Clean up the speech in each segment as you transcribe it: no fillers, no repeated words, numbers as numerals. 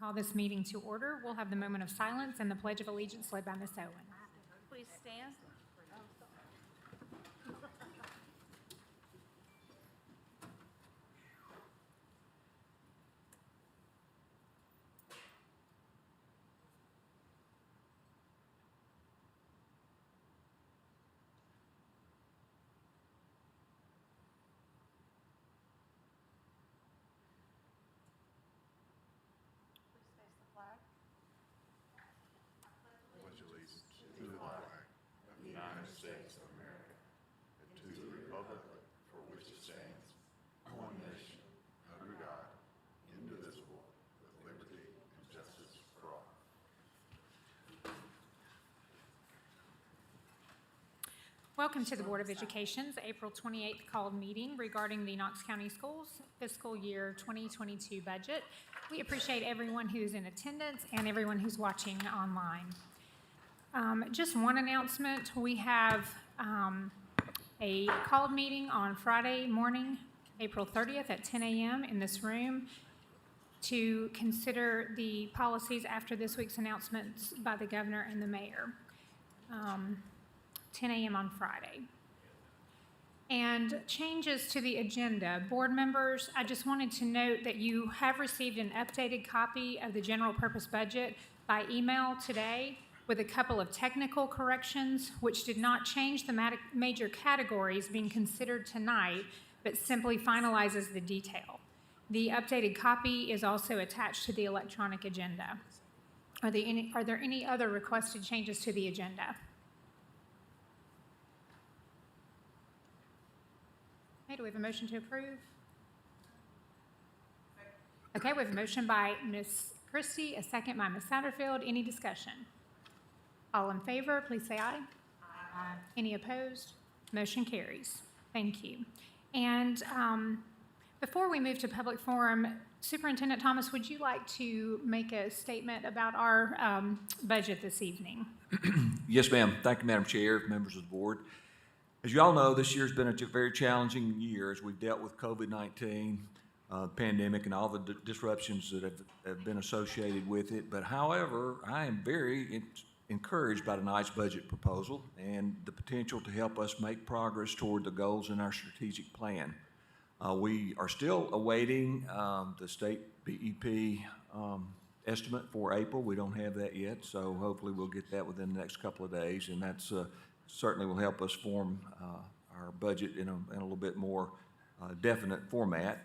Call this meeting to order. We'll have the moment of silence and the Pledge of Allegiance led by Ms. Owen. Please stand. Pledge allegiance to the flag of the United States of America and to the republic for which it stands, one nation, under God, indivisible, with liberty and justice for all. Welcome to the Board of Education's April 28th called meeting regarding the Knox County Schools fiscal year 2022 budget. We appreciate everyone who's in attendance and everyone who's watching online. Just one announcement. We have a called meeting on Friday morning, April 30th at 10 a.m. in this room to consider the policies after this week's announcements by the governor and the mayor. 10 a.m. on Friday. And changes to the agenda. Board members, I just wanted to note that you have received an updated copy of the general purpose budget by email today with a couple of technical corrections, which did not change the major categories being considered tonight, but simply finalizes the detail. The updated copy is also attached to the electronic agenda. Are there any other requested changes to the agenda? Okay, do we have a motion to approve? Okay, we have a motion by Ms. Christie, a second by Ms. Satterfield. Any discussion? All in favor, please say aye. Aye. Any opposed? Motion carries. Thank you. And before we move to public forum, Superintendent Thomas, would you like to make a statement about our budget this evening? Yes, ma'am. Thank you, Madam Chair, members of the board. As you all know, this year's been a very challenging year as we've dealt with COVID-19 pandemic and all the disruptions that have been associated with it. But however, I am very encouraged by tonight's budget proposal and the potential to help us make progress toward the goals in our strategic plan. We are still awaiting the state BEP estimate for April. We don't have that yet, so hopefully we'll get that within the next couple of days, and that's certainly will help us form our budget in a little bit more definite format.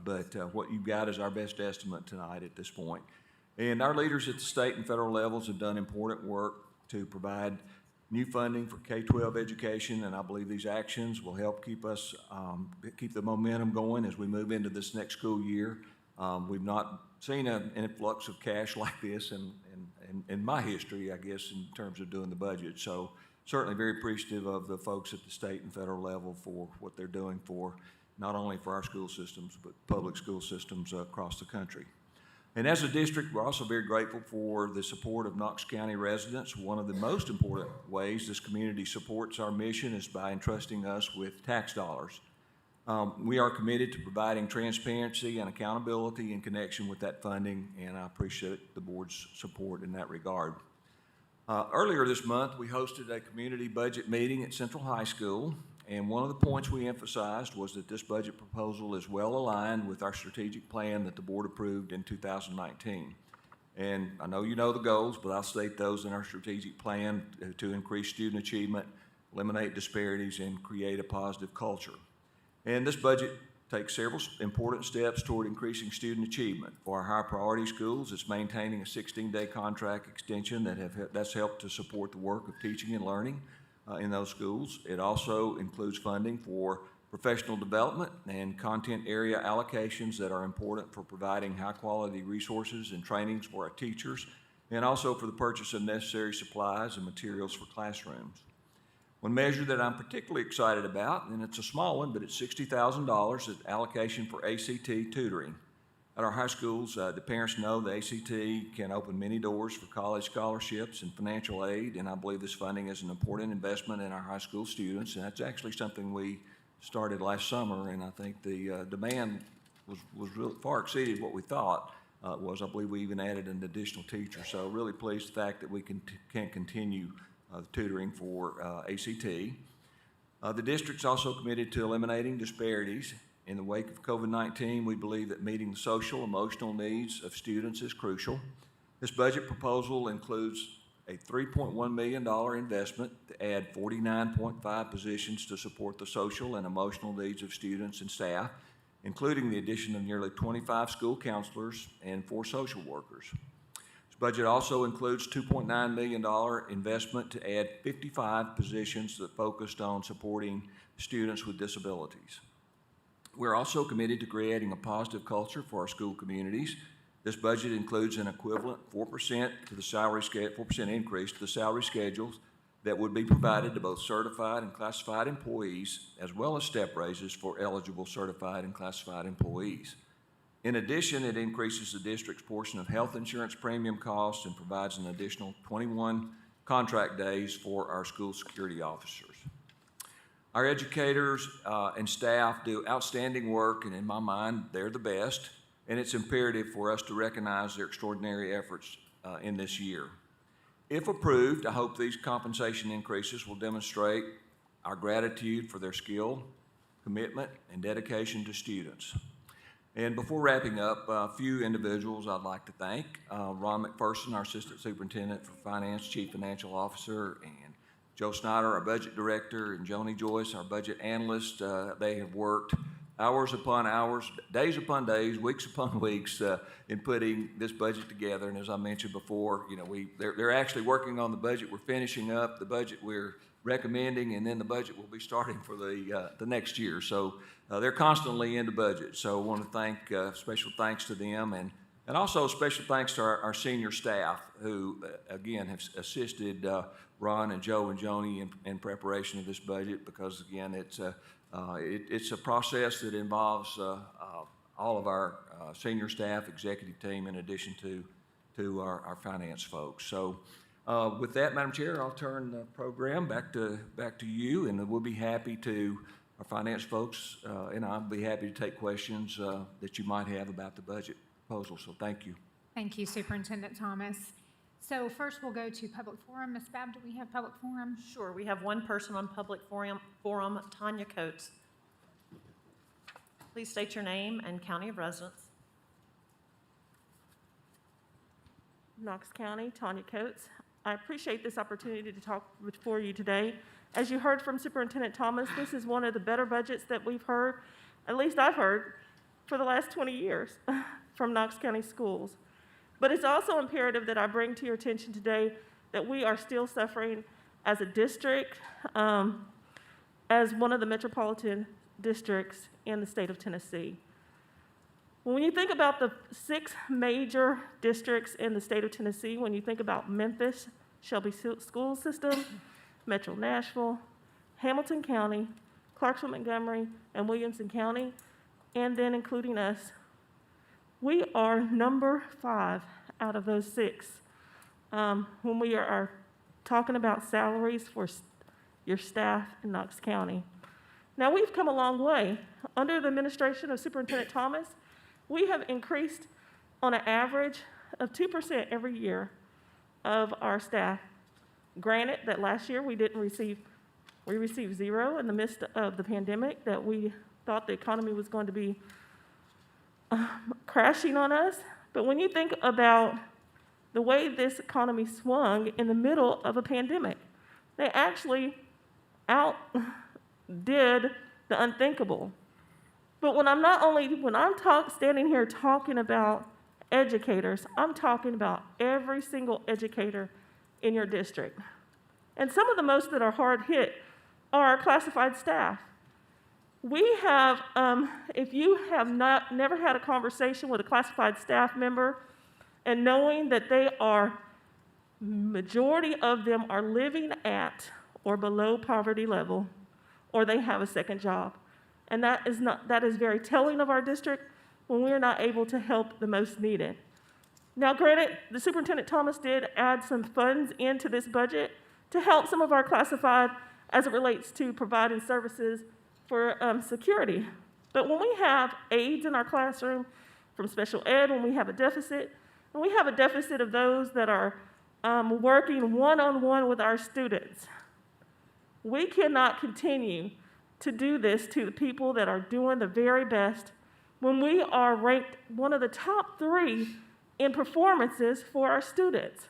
But what you've got is our best estimate tonight at this point. And our leaders at the state and federal levels have done important work to provide new funding for K-12 education, and I believe these actions will help keep us keep the momentum going as we move into this next school year. We've not seen an influx of cash like this in my history, I guess, in terms of doing the budget. So certainly very appreciative of the folks at the state and federal level for what they're doing for not only for our school systems, but public school systems across the country. And as a district, we're also very grateful for the support of Knox County residents. One of the most important ways this community supports our mission is by entrusting us with tax dollars. We are committed to providing transparency and accountability in connection with that funding, and I appreciate the board's support in that regard. Earlier this month, we hosted a community budget meeting at Central High School, and one of the points we emphasized was that this budget proposal is well aligned with our strategic plan that the board approved in 2019. And I know you know the goals, but I'll state those in our strategic plan to increase student achievement, eliminate disparities, and create a positive culture. And this budget takes several important steps toward increasing student achievement. For our high priority schools, it's maintaining a 16-day contract extension that's helped to support the work of teaching and learning in those schools. It also includes funding for professional development and content area allocations that are important for providing high quality resources and trainings for our teachers, and also for the purchase of necessary supplies and materials for classrooms. One measure that I'm particularly excited about, and it's a small one, but it's $60,000, is allocation for ACT tutoring. At our high schools, the parents know the ACT can open many doors for college scholarships and financial aid, and I believe this funding is an important investment in our high school students, and that's actually something we started last summer, and I think the demand was really far exceeded what we thought. I believe we even added an additional teacher. So really pleased with the fact that we can continue the tutoring for ACT. The district's also committed to eliminating disparities. In the wake of COVID-19, we believe that meeting the social, emotional needs of students is crucial. This budget proposal includes a $3.1 million investment to add 49.5 positions to support the social and emotional needs of students and staff, including the addition of nearly 25 school counselors and 4 social workers. This budget also includes $2.9 million investment to add 55 positions that focused on supporting students with disabilities. We're also committed to creating a positive culture for our school communities. This budget includes an equivalent 4% to the salary 4% increase to the salary schedules that would be provided to both certified and classified employees, as well as step raises for eligible certified and classified employees. In addition, it increases the district's portion of health insurance premium costs and provides an additional 21 contract days for our school security officers. Our educators and staff do outstanding work, and in my mind, they're the best, and it's imperative for us to recognize their extraordinary efforts in this year. If approved, I hope these compensation increases will demonstrate our gratitude for their skill, commitment, and dedication to students. And before wrapping up, a few individuals I'd like to thank. Ron McPherson, our Assistant Superintendent for Finance, Chief Financial Officer, and Joe Snyder, our Budget Director, and Joni Joyce, our Budget Analyst. They have worked hours upon hours, days upon days, weeks upon weeks in putting this budget together. And as I mentioned before, you know, they're actually working on the budget. We're finishing up the budget we're recommending, and then the budget will be starting for the next year. So they're constantly in the budget. So I want to thank special thanks to them, and also special thanks to our senior staff who again have assisted Ron and Joe and Joni in preparation of this budget, because again it's a process that involves all of our senior staff, executive team, in addition to our finance folks. So with that, Madam Chair, I'll turn the program back to you, and we'll be happy to, our finance folks and I'll be happy to take questions that you might have about the budget proposal. So thank you. Thank you, Superintendent Thomas. So first we'll go to public forum. Ms. Babb, do we have public forum? Sure, we have one person on public forum, Tanya Coates. Please state your name and county of residence. Knox County, Tanya Coates. I appreciate this opportunity to talk before you today. As you heard from Superintendent Thomas, this is one of the better budgets that we've heard, at least I've heard, for the last 20 years from Knox County Schools. But it's also imperative that I bring to your attention today that we are still suffering as a district, as one of the metropolitan districts in the state of Tennessee. When you think about the 6 major districts in the state of Tennessee, when you think about Memphis, Shelby School System, Metro Nashville, Hamilton County, Clarksville, Montgomery, and Williamson County, and then including us, we are number 5 out of those 6 when we are talking about salaries for your staff in Knox County. Now, we've come a long way. Under the administration of Superintendent Thomas, we have increased on an average of 2% every year of our staff. Granted that last year we received 0 in the midst of the pandemic, that we thought the economy was going to be crashing on us. But when you think about the way this economy swung in the middle of a pandemic, they actually outdid the unthinkable. But when I'm standing here talking about educators, I'm talking about every single educator in your district. And some of the most that are hard hit are our classified staff. We have, if you have never had a conversation with a classified staff member, and knowing that majority of them are living at or below poverty level, or they have a second job. And that is very telling of our district when we are not able to help the most needed. Now, granted, the Superintendent Thomas did add some funds into this budget to help some of our classified as it relates to providing services for security. But when we have aides in our classroom, from special ed when we have a deficit, and we have a deficit of those that are working one-on-one with our students. We cannot continue to do this to the people that are doing the very best when we are ranked one of the top 3 in performances for our students.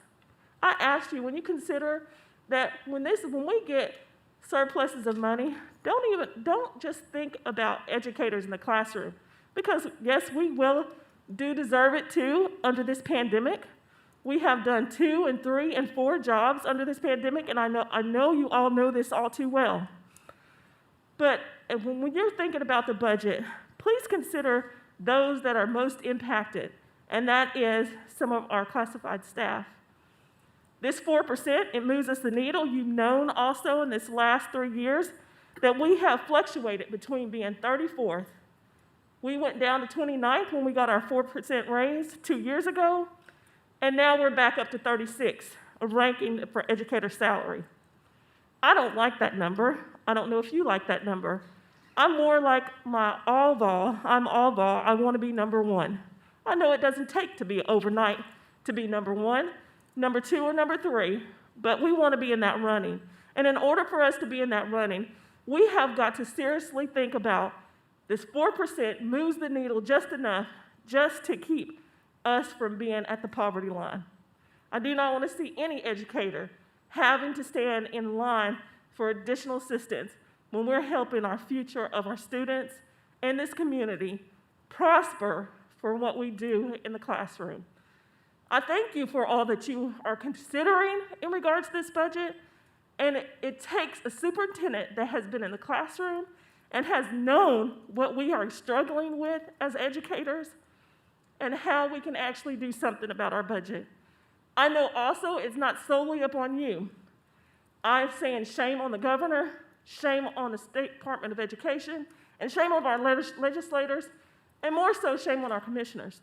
I asked you, when you consider that when we get surpluses of money, don't just think about educators in the classroom, because yes, we do deserve it too under this pandemic. We have done 2 and 3 and 4 jobs under this pandemic, and I know you all know this all too well. But when you're thinking about the budget, please consider those that are most impacted, and that is some of our classified staff. This 4%, it moves us the needle. You've known also in this last 3 years that we have fluctuated between being 34th. We went down to 29th when we got our 4% raise 2 years ago, and now we're back up to 36, a ranking for educator salary. I don't like that number. I don't know if you like that number. I'm more like my all-vol. I'm all-vol. I want to be number 1. I know it doesn't take to be overnight to be number 1, number 2, or number 3, but we want to be in that running. And in order for us to be in that running, we have got to seriously think about this 4% moves the needle just enough just to keep us from being at the poverty line. I do not want to see any educator having to stand in line for additional assistance when we're helping our future of our students and this community prosper for what we do in the classroom. I thank you for all that you are considering in regards to this budget, and it takes a superintendent that has been in the classroom and has known what we are struggling with as educators and how we can actually do something about our budget. I know also it's not solely upon you. I'm saying shame on the governor, shame on the State Department of Education, and shame on our legislators, and more so shame on our commissioners,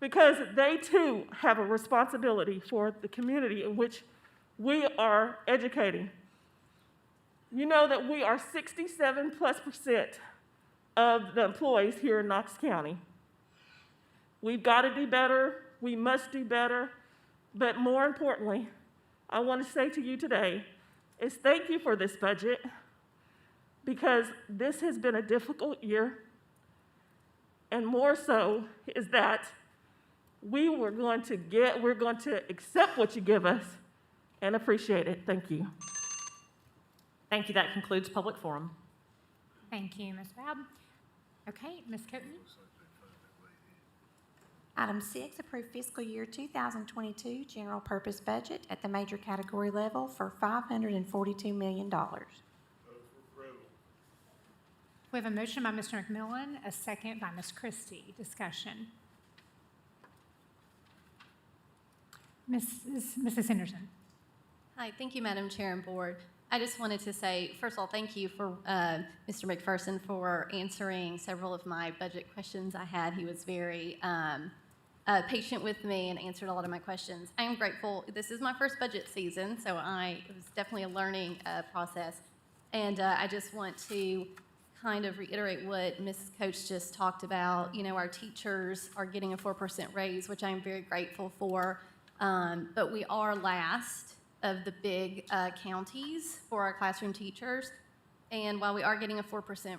because they too have a responsibility for the community in which we are educating. You know that we are 67+% of the employees here in Knox County. We've got to do better, we must do better, but more importantly, I want to say to you today is thank you for this budget, because this has been a difficult year, and more so is that we're going to accept what you give us and appreciate it. Thank you. Thank you. That concludes public forum. Thank you, Ms. Bowd. Okay, Ms. Coaten. Item 6, approve fiscal year 2022 general purpose budget at the major category level for $542 million. We have a motion by Mr. McMillan, a second by Ms. Christie. Discussion. Mrs. Henderson. Hi, thank you, Madam Chair and Board. I just wanted to say, first of all, thank you for Mr. McPherson for answering several of my budget questions I had. He was very patient with me and answered a lot of my questions. I am grateful. This is my first budget season, so it was definitely a learning process. And I just want to kind of reiterate what Mrs. Coach just talked about. You know, our teachers are getting a 4% raise, which I am very grateful for. But we are last of the big counties for our classroom teachers. And while they are getting a 4%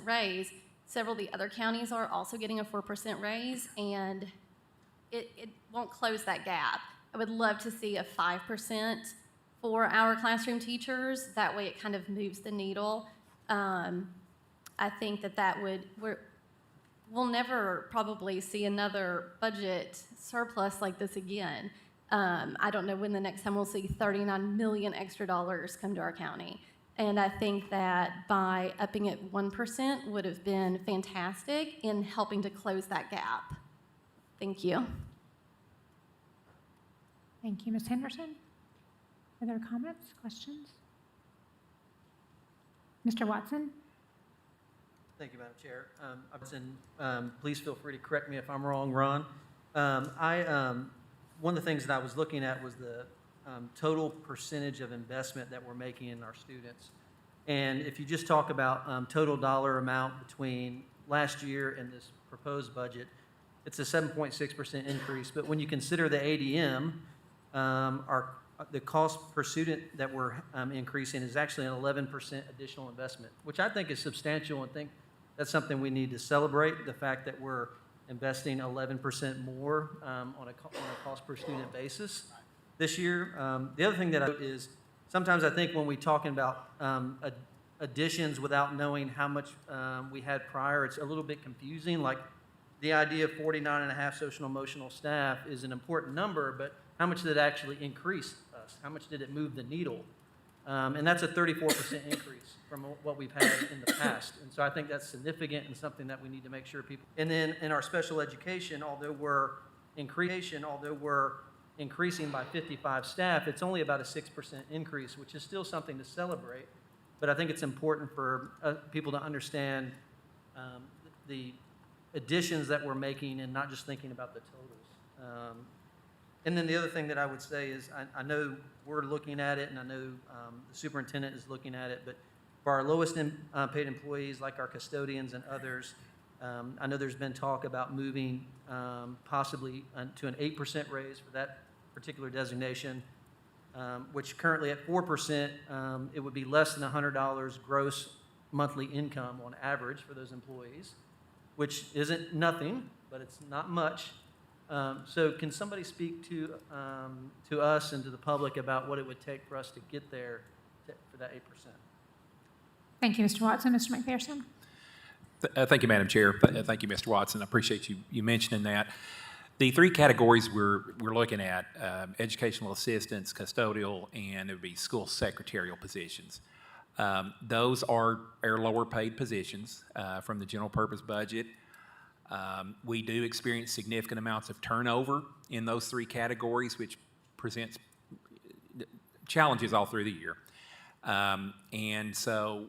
raise, several of the other counties are also getting a 4% raise, and it won't close that gap. I would love to see a 5% for our classroom teachers. That way it kind of moves the needle. I think we'll never probably see another budget surplus like this again. I don't know when the next time we'll see $39 million extra dollars come to our county. And I think that by upping it 1% would have been fantastic in helping to close that gap. Thank you. Thank you, Ms. Henderson. Other comments, questions? Mr. Watson? Thank you, Madam Chair. Please feel free to correct me if I'm wrong, Ron. One of the things that I was looking at was the total percentage of investment that we're making in our students. And if you just talk about total dollar amount between last year and this proposed budget, it's a 7.6% increase. But when you consider the ADM, the cost per student that we're increasing is actually an 11% additional investment, which I think is substantial, and think that's something we need to celebrate, the fact that we're investing 11% more on a cost per student basis this year. The other thing that is sometimes I think when we talking about additions without knowing how much we had prior, it's a little bit confusing. Like the idea of 49 and a half social and emotional staff is an important number, but how much did it actually increase us? How much did it move the needle? And that's a 34% increase from what we've had in the past. And so I think that's significant and something that we need to make sure people. And then in our special education, although we're increasing by 55 staff, it's only about a 6% increase, which is still something to celebrate. But I think it's important for people to understand the additions that we're making and not just thinking about the totals. And then the other thing that I would say is I know we're looking at it, and I know the superintendent is looking at it, but for our lowest paid employees, like our custodians and others, I know there's been talk about moving possibly to an 8% raise for that particular designation, which currently at 4%, it would be less than $100 gross monthly income on average for those employees, which isn't nothing, but it's not much. So can somebody speak to us and to the public about what it would take for us to get there for that 8%? Thank you, Mr. Watson. Mr. McPherson? Thank you, Madam Chair. Thank you, Mr. Watson. I appreciate you mentioning that. The three categories we're looking at, educational assistants, custodial, and it would be school secretarial positions. Those are our lower paid positions from the general purpose budget. We do experience significant amounts of turnover in those three categories, which presents challenges all through the year. And so,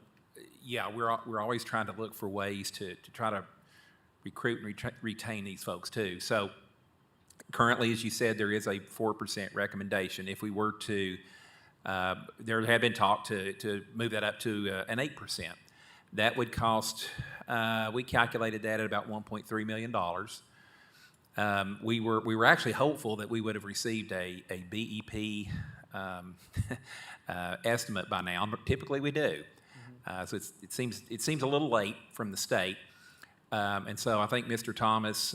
yeah, we're always trying to look for ways to try to recruit and retain these folks too. So currently, as you said, there is a 4% recommendation. If we were to, there have been talk to move that up to an 8%. That would cost, we calculated that at about $1.3 million. We were actually hopeful that we would have received a BEP estimate by now. Typically we do. So it seems a little late from the state. And so I think Mr. Thomas,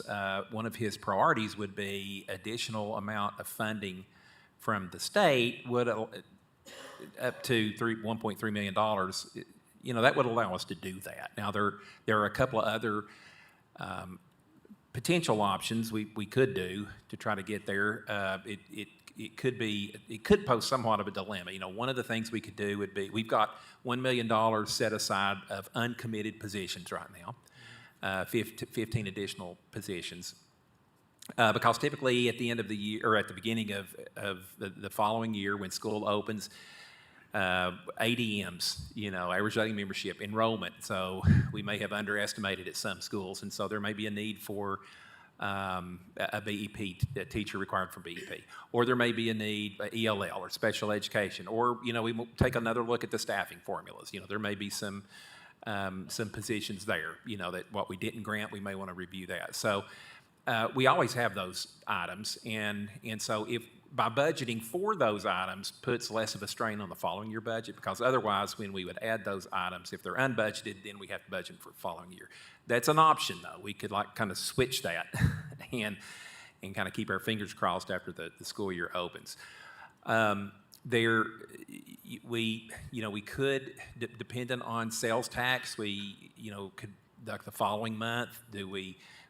one of his priorities would be additional amount of funding from the state would up to $1.3 million. You know, that would allow us to do that. Now, there are a couple of other potential options we could do to try to get there. It could pose somewhat of a dilemma. You know, one of the things we could do would be, we've got $1 million set aside of uncommitted positions right now, 15 additional positions. Because typically at the end of the year, or at the beginning of the following year when school opens, ADMs, you know, average daily membership, enrollment. So we may have underestimated at some schools, and so there may be a need for a BEP, a teacher required for BEP, or there may be a need, ELL or special education, or, you know, we will take another look at the staffing formulas. You know, there may be some positions there, you know, that what we didn't grant, we may want to review that. So we always have those items, and so if by budgeting for those items puts less of a strain on the following year budget, because otherwise when we would add those items, if they're unbudgeted, then we have to budget for the following year. That's an option though. We could like kind of switch that and kind of keep our fingers crossed after the school year opens. We could, dependent on sales tax, we, you know, could, like the following month,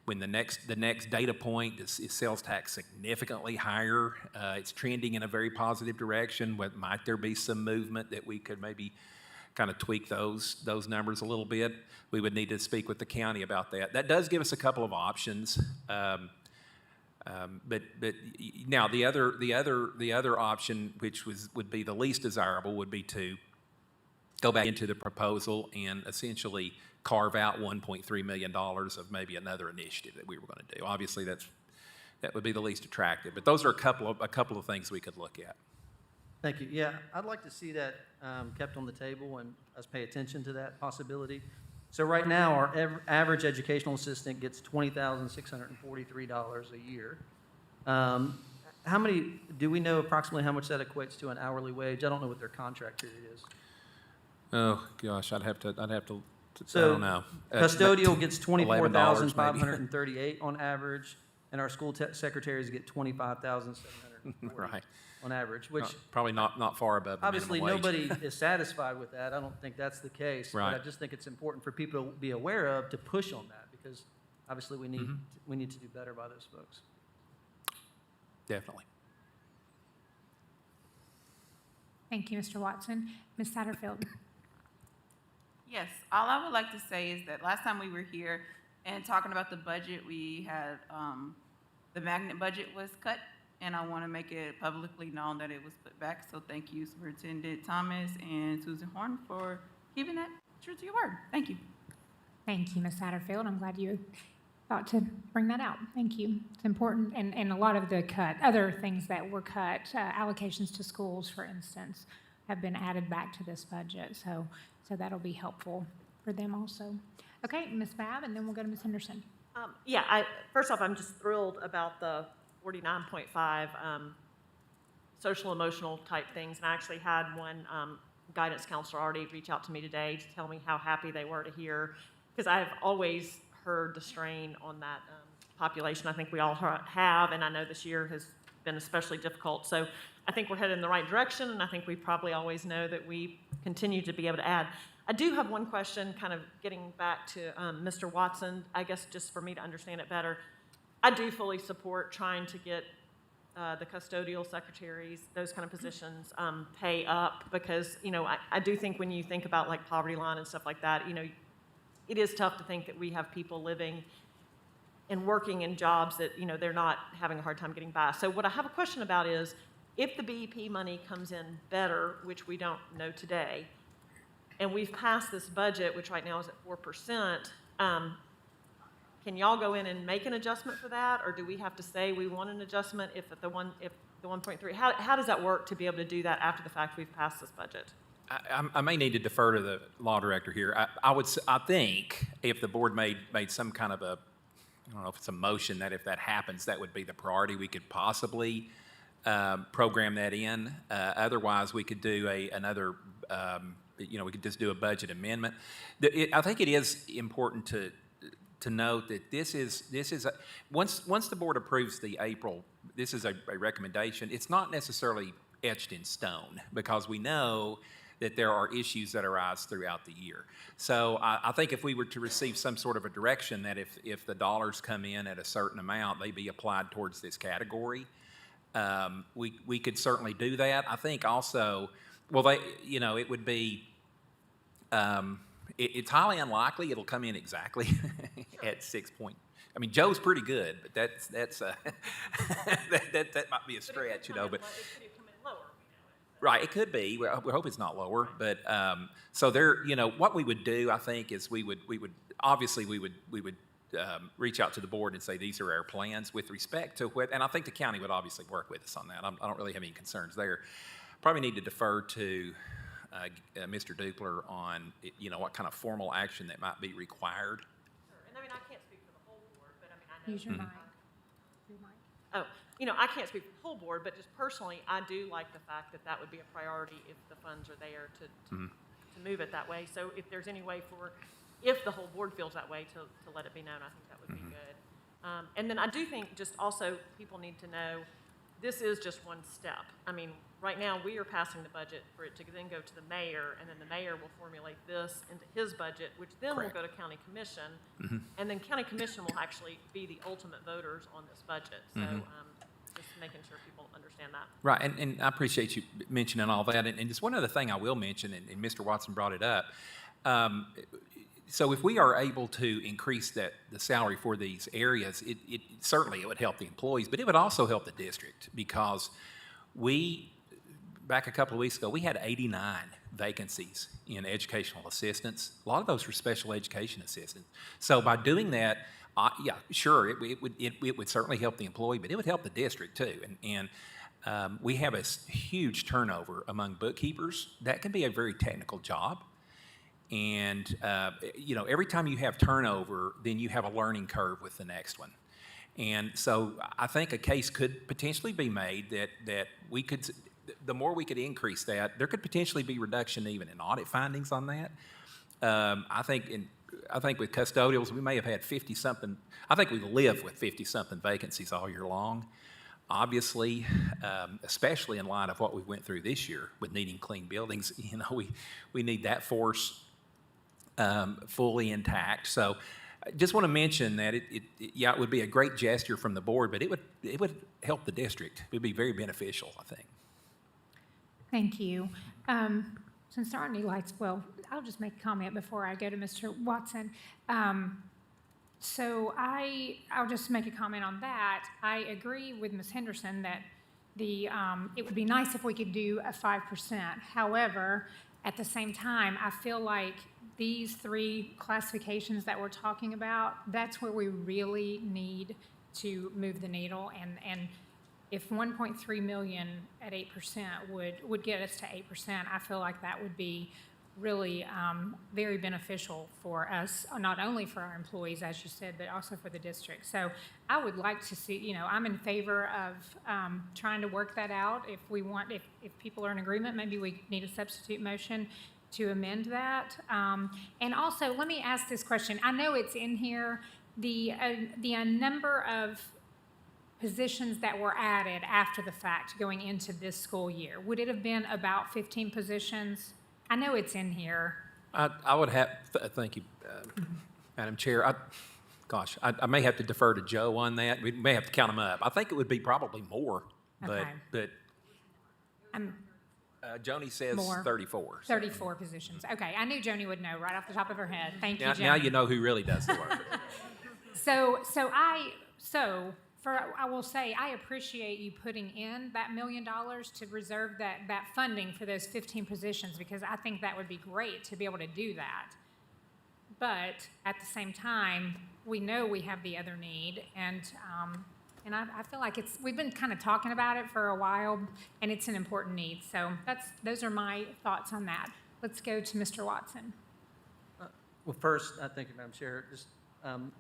when the next data point is sales tax significantly higher, it's trending in a very positive direction. Might there be some movement that we could maybe kind of tweak those numbers a little bit? We would need to speak with the county about that. That does give us a couple of options. But now the other option, which would be the least desirable, would be to go back into the proposal and essentially carve out $1.3 million of maybe another initiative that we were going to do. Obviously, that would be the least attractive. But those are a couple of things we could look at. Thank you. Yeah, I'd like to see that kept on the table and us pay attention to that possibility. So right now, our average educational assistant gets $20,643 a year. How many, do we know approximately how much that equates to an hourly wage? I don't know what their contract period is. Oh, gosh, I'd have to, I So don't know. custodial gets $11 maybe. $24,538 on average, and our school secretaries get $25,740 Right. on average, which Probably not far above the obviously minimum wage. nobody is satisfied with that. I don't think that's the case. But I Right. just think it's important for people to be aware of, to push on that, because obviously we need to do better by those folks. Definitely. Thank you, Mr. Watson. Ms. Satterfield? Yes, all I would like to say is that last time we were here and talking about the budget, we had, the magnet budget was cut, and I want to make it publicly known that it was put back. So thank you, Superintendent Thomas and Susan Horn, for keeping that true to your word. Thank you. Thank you, Ms. Satterfield. I'm glad you thought to bring that out. Thank you. It's important, and a lot of the other things that were cut, allocations to schools, for instance, have been added back to this budget, so that'll be helpful for them also. Okay, Ms. Babb, and then we'll go to Ms. Henderson. First off, I'm just thrilled about the 49.5 social emotional type things. And I actually had one guidance counselor already reach out to me today to tell me how happy they were to hear, because I've always heard the strain on that population. I think we all have, and I know this year has been especially difficult. So I think we're headed in the right direction, and I think we probably always know that we continue to be able to add. I do have one question, kind of getting back to Mr. Watson, I guess just for me to understand it better. I do fully support trying to get the custodial secretaries, those kind of positions, pay up, because, you know, I do think when you think about like poverty line and stuff like that, you know, it is tough to think that we have people living and working in jobs that, you know, they're not having a hard time getting by. So what I have a question about is, if the BEP money comes in better, which we don't know today, and we've passed this budget, which right now is at 4%, can y'all go in and make an adjustment for that, or do we have to say we want an adjustment if the 1.3? How does that work to be able to do that after the fact we've passed this budget? I may need to defer to the law director here. I think if the board made some kind of a, I don't know if it's a motion, that if that happens, that would be the priority. We could possibly program that in. Otherwise, we could do another, we could just do a budget amendment. I think it is important to note that this is once the board approves the April, this is a recommendation. It's not necessarily etched in stone, because we know that there are issues that arise throughout the year. So I think if we were to receive some sort of a direction that if the dollars come in at a certain amount, they be applied towards this category, we could certainly do that. I think also, it would be, it's highly unlikely it'll come in exactly at 6 point. I mean, Joe's pretty good, but that's that might be a stretch, But It could come in lower, right, it could be. We hope it's not lower, but so there, what we would do, I think, is we would obviously reach out to the board and say these are our plans with respect to what, and I think the county would obviously work with us on that. I don't really have any concerns there. Probably need to defer to Mr. Dupler on what kind of formal action that might be required. Sure. And I mean, I can't speak for the whole board, but I mean, I know. Use your mic. Your mic. Oh, I can't speak for the whole board, but just personally, I do like the fact that that would be a priority if the funds are there to move it that way. So if there's any way if the whole board feels that way, to let it be known, I think that would be good. And then I do think just also people need to know this is just one step. I mean, right now we are passing the budget for it to then go to the mayor, and then the mayor will formulate this into his budget, which then will go to county commission, and then county commission will actually be the ultimate voters on this budget. So just making sure people understand that. Right, and I appreciate you mentioning all that. And just one other thing I will mention, and Mr. Watson brought it up. So if we are able to increase the salary for these areas, it certainly would help the employees, but it would also help the district, because back a couple of weeks ago, we had 89 vacancies in educational assistants. A lot of those were special education assistants. So by doing that, sure, it would certainly help the employee, but it would help the district too. And we have a huge turnover among bookkeepers. That can be a very technical job. And, every time you have turnover, then you have a learning curve with the next one. And so I think a case could potentially be made that we could, the more we could increase that, there could potentially be reduction even in audit findings on that. I think with custodials, we may have had 50-something, I think we live with 50-something vacancies all year long. Obviously, especially in light of what we went through this year with needing clean buildings, we need that force fully intact. So I just want to mention that it would be a great gesture from the board, but it would help the district. It would be very beneficial, I think. Thank you. Since there aren't any lights, well, I'll just make a comment before I go to Mr. Watson. So I'll just make a comment on that. I agree with Ms. Henderson that it would be nice if we could do a 5%. However, at the same time, I feel like these three classifications that we're talking about, that's where we really need to move the needle. And if 1.3 million at 8% would get us to 8%, I feel like that would be really very beneficial for us, not only for our employees, as you said, but also for the district. So I would like to see, I'm in favor of trying to work that out. If people are in agreement, maybe we need a substitute motion to amend that. And also, let me ask this question. I know it's in here, the number of positions that were added after the fact going into this school year. Would it have been about 15 positions? I know it's in here. I would have, thank you, Madam Chair. I may have to defer to Joe on that. We may have to count them up. I think it would be probably more, but Joni says More. 34. So. 34 positions. Okay, I knew Joni would know right off the top of her head. Thank you, Joni. Now you know who really does the work. I will say, I appreciate you putting in that $1 million to reserve that funding for those 15 positions, because I think that would be great to be able to do that. But at the same time, we know we have the other need, and I feel like we've been kind of talking about it for a while, and it's an important need. So those are my thoughts on that. Let's go to Mr. Watson. Well, first, thank you, Madam Chair. Just,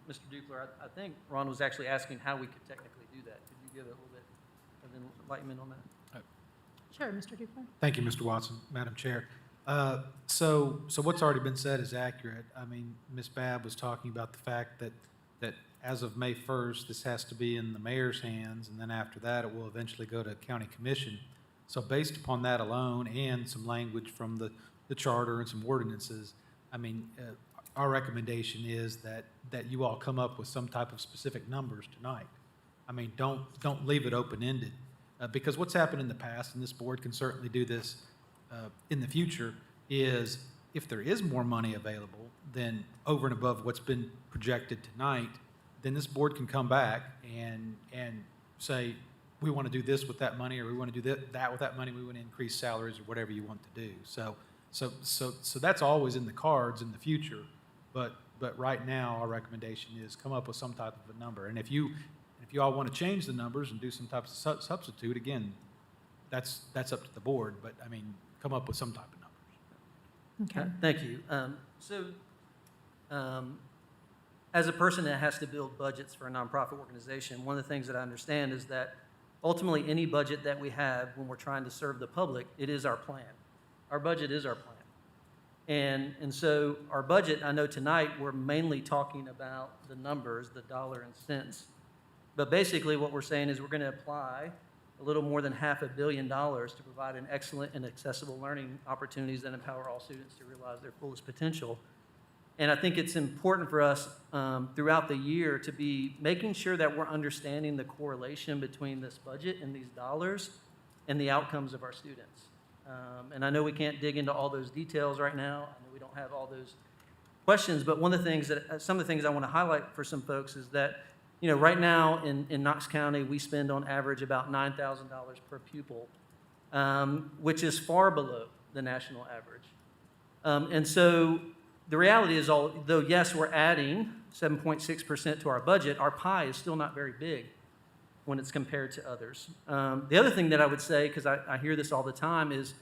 Mr. Dukler, I think Ron was actually asking how we could technically do that. Could you give a little bit of enlightenment on that? Sure, Mr. Dupler. Thank you, Mr. Watson, Madam Chair. So what's already been said is accurate. I mean, Ms. Babb was talking about the fact that as of May 1st, this has to be in the mayor's hands, and then after that, it will eventually go to county commission. So based upon that alone and some language from the charter and some ordinances, I mean, our recommendation is that you all come up with some type of specific numbers tonight. I mean, don't leave it open-ended, because what's happened in the past, and this board can certainly do this in the future, is if there is more money available than over and above what's been projected tonight, then this board can come back and say, we want to do this with that money, or we want to do that with that money, we want to increase salaries, or whatever you want to do. So that's always in the cards in the future. But right now, our recommendation is come up with some type of a number. And if you all want to change the numbers and do some type of substitute, again, that's up to the board. But I mean, come up with some type of numbers. Okay. Thank you. As a person that has to build budgets for a nonprofit organization, one of the things that I understand is that ultimately any budget that we have when we're trying to serve the public, it is our plan. Our budget is our plan. And so our budget, I know tonight we're mainly talking about the numbers, the dollar and cents. But basically what we're saying is we're going to apply a little more than $500 million to provide an excellent and accessible learning opportunities that empower all students to realize their fullest potential. And I think it's important for us throughout the year to be making sure that we're understanding the correlation between this budget and these dollars and the outcomes of our students. And I know we can't dig into all those details right now. I know we don't have all those questions, but some of the things I want to highlight for some folks is that, right now in Knox County, we spend on average about $9,000 per pupil, which is far below the national average. And so the reality is, although yes, we're adding 7.6% to our budget, our pie is still not very big when it's compared to others. The other thing that I would say, because I hear this all the time, is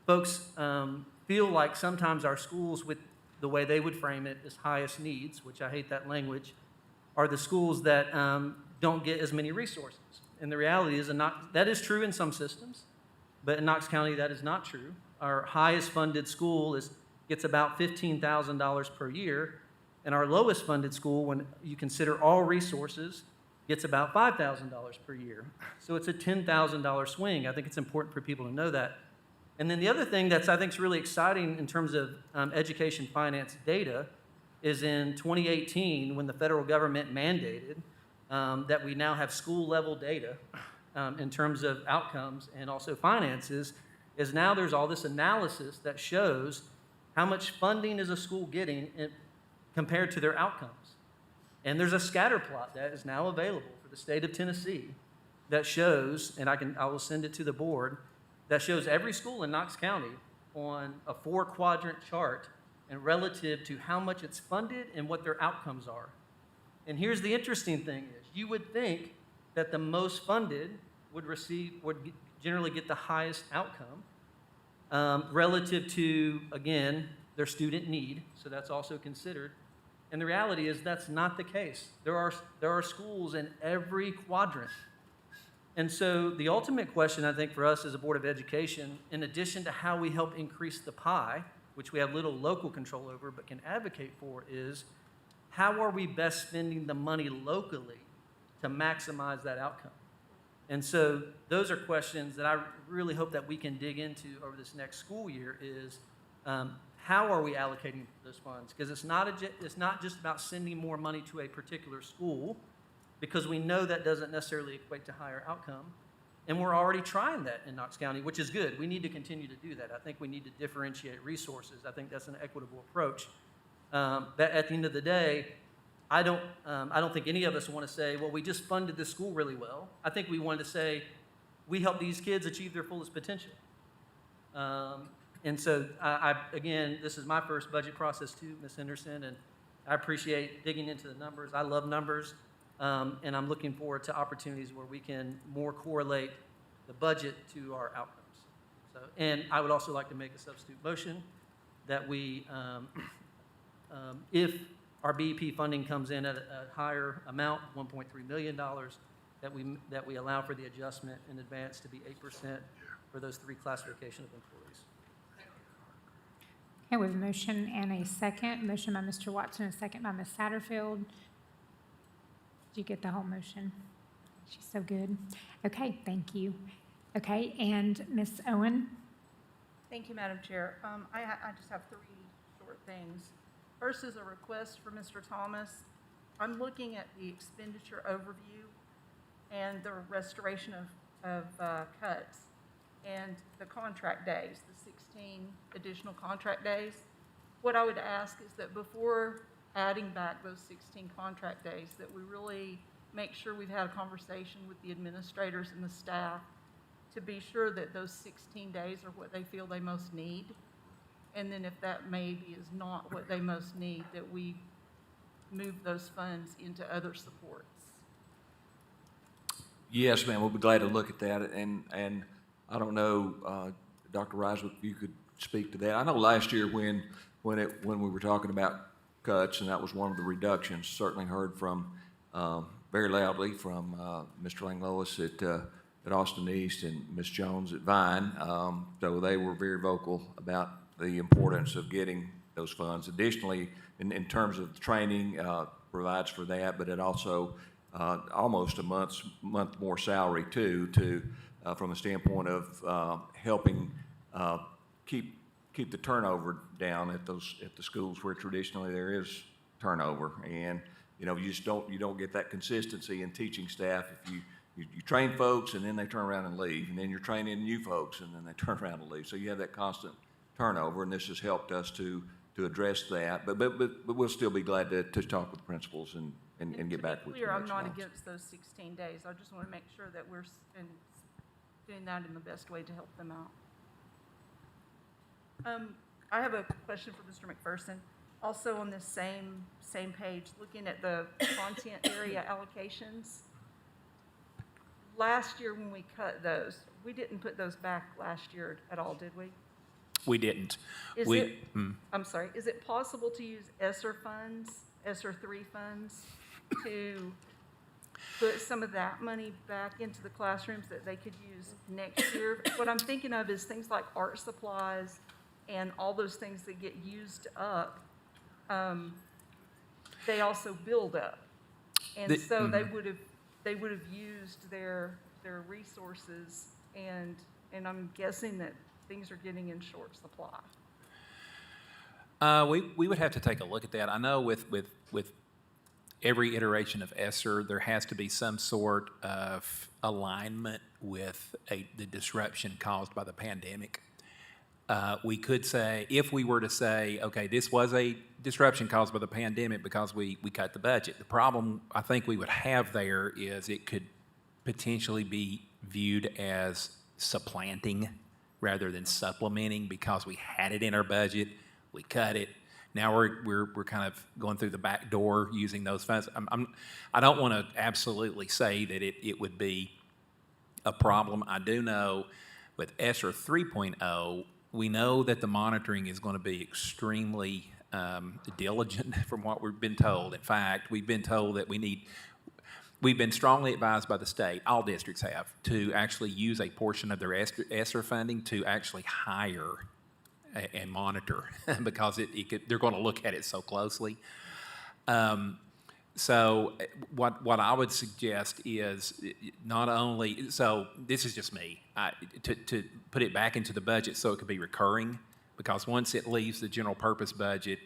folks feel feel like sometimes our schools, with the way they would frame it as highest needs, which I hate that language, are the schools that don't get as many resources. And the reality is, that is true in some systems, but in Knox County, that is not true. Our highest funded school gets about $15,000 per year, and our lowest funded school, when you consider all resources, gets about $5,000 per year. So it's a $10,000 swing. I think it's important for people to know that. And then the other thing that's, I think, is really exciting in terms of education finance data is in 2018, when the federal government mandated that we now have school-level data in terms of outcomes and also finances, is now there's all this analysis that shows how much funding is a school getting compared to their outcomes. And there's a scatter plot that is now available for the state of Tennessee that shows, and I will send it to the board, that shows every school in Knox County on a 4-quadrant chart and relative to how much it's funded and what their outcomes are. And here's the interesting thing is, you would think that the most funded would generally get the highest outcome relative to, again, their student need, so that's also considered. And the reality is that's not the case. There are schools in every quadrant. And so the ultimate question, I think, for us as a Board of Education, in addition to how we help increase the pie, which we have little local control over but can advocate for, is how are we best spending the money locally to maximize that outcome? And so those are questions that I really hope that we can dig into over this next school year is how are we allocating those funds? Because it's not just about sending more money to a particular school, because we know that doesn't necessarily equate to higher outcome. And we're already trying that in Knox County, which is good. We need to continue to do that. I think we need to differentiate resources. I think that's an equitable approach. But at the end of the day, I don't think any of us want to say, well, we just funded this school really well. I think we wanted to say, we help these kids achieve their fullest potential. And so, again, this is my first budget process too, Ms. Henderson, and I appreciate digging into the numbers. I love numbers, and I'm looking forward to opportunities where we can more correlate the budget to our outcomes. So, and I would also like to make a substitute motion that we, if our BEP funding comes in at a higher amount, $1.3 million, that we allow for the adjustment in advance to be 8% for those 3 classification of employees. Okay, we have a motion and a second. Motion by Mr. Watson, a second by Ms. Satterfield. Did you get the whole motion? She's so good. Okay, thank you. Okay, and Ms. Owen? Thank you, Madam Chair. I just have 3 short things. First is a request for Mr. Thomas. I'm looking at the expenditure overview and the restoration of cuts and the contract days, the 16 additional contract days. What I would ask is that before adding back those 16 contract days, that we really make sure we've had a conversation with the administrators and the staff to be sure that those 16 days are what they feel they most need. And then if that maybe is not what they most need, that we move those funds into other supports. Yes, ma'am, we'll be glad to look at that, and I don't know, Dr. Riswick, if you could speak to that. I know last year when we were talking about cuts, and that was one of the reductions, certainly heard from, very loudly from Mr. Langlois at Austin East and Ms. Jones at Vine, so they were very vocal about the importance of getting those funds. Additionally, in terms of training, provides for that, but it also almost a month more salary too, from a standpoint of helping keep the turnover down at the schools where traditionally there is turnover. And you don't get that consistency in teaching staff if you train folks and then they turn around and leave, and then you're training new folks and then they turn around and leave. So you have that constant turnover, and this has helped us to address that. But we'll still be glad to talk with principals and get back with you. To be clear, I'm next not month. against those 16 days. I just want to make sure that we're doing that in the best way to help them out. I have a question for Mr. McPherson. Also on this same page, looking at the content area allocations. Last year when we cut those, we didn't put those back last year at all, did we? We didn't. Is We- it, I'm sorry, is it possible to use ESSER funds, ESSER 3 funds, to put some of that money back into the classrooms that they could use next year? What I'm thinking of is things like art supplies and all those things that get used up, they also build up. And so they would have used their resources, and I'm guessing that things are getting in short supply. We would have to take a look at that. I know with every iteration of ESSER, there has to be some sort of alignment with the disruption caused by the pandemic. We could say, if we were to say, okay, this was a disruption caused by the pandemic because we cut the budget. The problem I think we would have there is it could potentially be viewed as supplanting rather than supplementing because we had it in our budget, we cut it. Now we're kind of going through the back door using those funds. I don't want to absolutely say that it would be a problem. I do know with ESSER 3.0, we know that the monitoring is going to be extremely diligent from what we've been told. In fact, we've been told that we've been strongly advised by the state, all districts have, to actually use a portion of their ESSER funding to actually hire and monitor because they're going to look at it so closely. So what I would suggest is not only, so this is just me, to put it back into the budget so it could be recurring, because once it leaves the general purpose budget,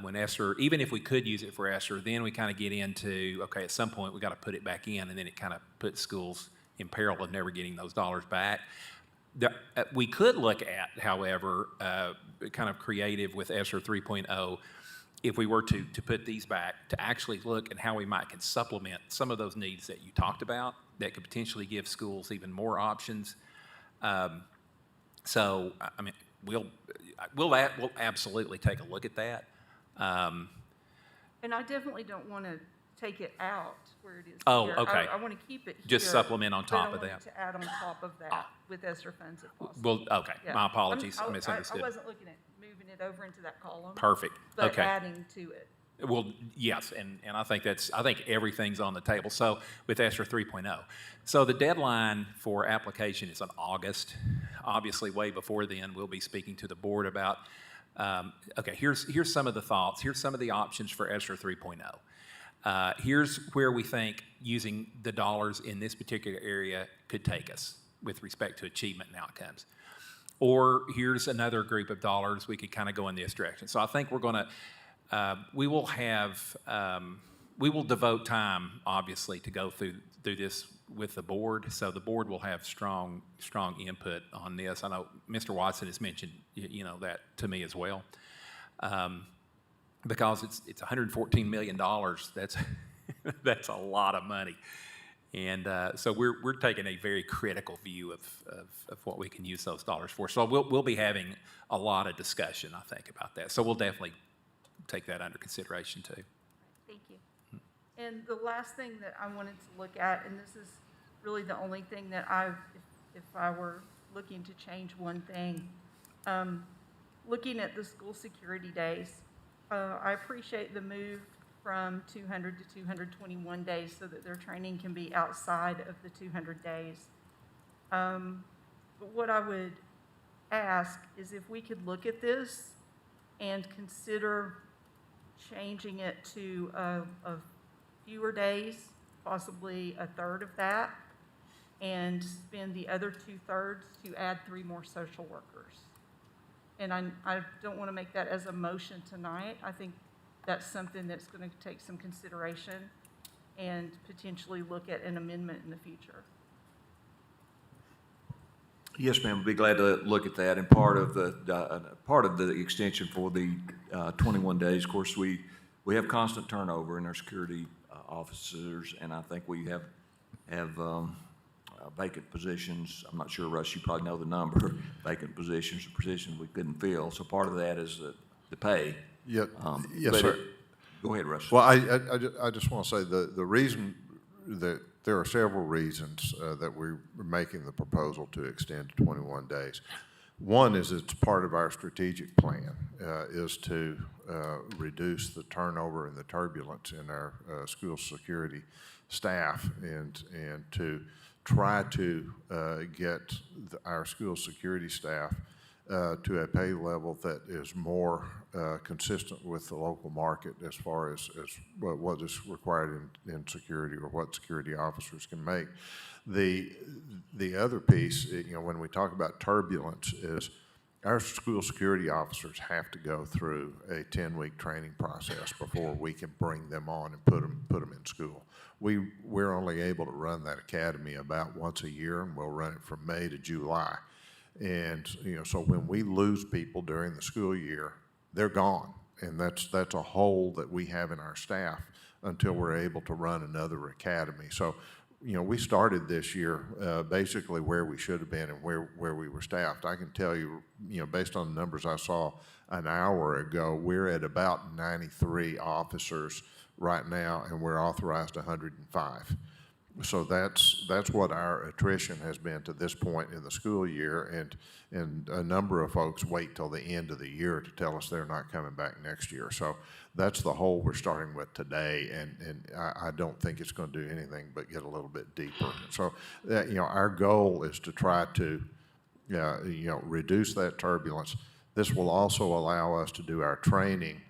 when ESSER, even if we could use it for ESSER, then we kind of get into, okay, at some point we got to put it back in, and then it kind of puts schools in peril of never getting those dollars back. We could look at, however, kind of creative with ESSER 3.0, if we were to put these back, to actually look at how we can supplement some of those needs that you talked about that could potentially give schools even more options. So, I mean, we'll absolutely take a look at that. And I definitely don't want to take it out where it is Oh, here. okay. I want to keep it here. Just supplement on top of But I that. want to add on top of that with ESSER funds if possible. Well, okay, Yeah. my apologies, I I misunderstood. wasn't looking at moving it over into that column. Perfect, But okay. adding to it. Well, yes, and I think everything's on the table. So with ESSER 3.0. So the deadline for application is in August. Obviously, way before then, we'll be speaking to the board about, okay, here's some of the thoughts. Here's some of the options for ESSER 3.0. Here's where we think using the dollars in this particular area could take us with respect to achievement and outcomes. Or here's another group of dollars we could kind of go in this direction. So I think we're going to, we will devote time, obviously, to go through this with the board. So the board will have strong input on this. I know Mr. Watson has mentioned, that to me as well. Because it's $114 million. That's a lot of money. And so we're taking a very critical view of what we can use those dollars for. So we'll be having a lot of discussion, I think, about that. So we'll definitely take that under consideration too. Thank you. And the last thing that I wanted to look at, and this is really the only thing that if I were looking to change one thing, looking at the school security days, I appreciate the move from 200 to 221 days so that their training can be outside of the 200 days. But what I would ask is if we could look at this and consider changing it to a fewer days, possibly a third of that, and spend the other 2/3 to add 3 more social workers. And I don't want to make that as a motion tonight. I think that's something that's going to take some consideration and potentially look at an amendment in the future. Yes, ma'am, we'd be glad to look at that. And part of the extension for the 21 days, of course, we have constant turnover in our security officers, and I think we have vacant positions. I'm not sure, Russ, you probably know the number, vacant positions we couldn't fill. So part of that is the pay. Yes, sir. Go ahead, Russ. Well, I just want to say the reason that there are several reasons that we're making the proposal to extend to 21 days. One is it's part of our strategic plan, is to reduce the turnover and the turbulence in our school security staff and to try to get our school security staff to a pay level that is more consistent with the local market as far as what is required in security or what security officers can make. The other piece, when we talk about turbulence, is our school security officers have to go through a 10-week training process before we can bring them on and put them in school. We're only able to run that academy about once a year, and we'll run it from May to July. And so when we lose people during the school year, they're gone, and that's a hole that we have in our staff until we're able to run another academy. So we started this year basically where we should have been and where we were staffed. I can tell you, based on the numbers I saw an hour ago, we're at about 93 officers right now, and we're authorized 105. So that's what our attrition has been to this point in the school year, and a number of folks wait till the end of the year to tell us they're not coming back next year. So that's the hole we're starting with today, and I don't think it's going to do anything but get a little bit deeper. So our goal is to try to reduce that turbulence. This will also allow us to do our training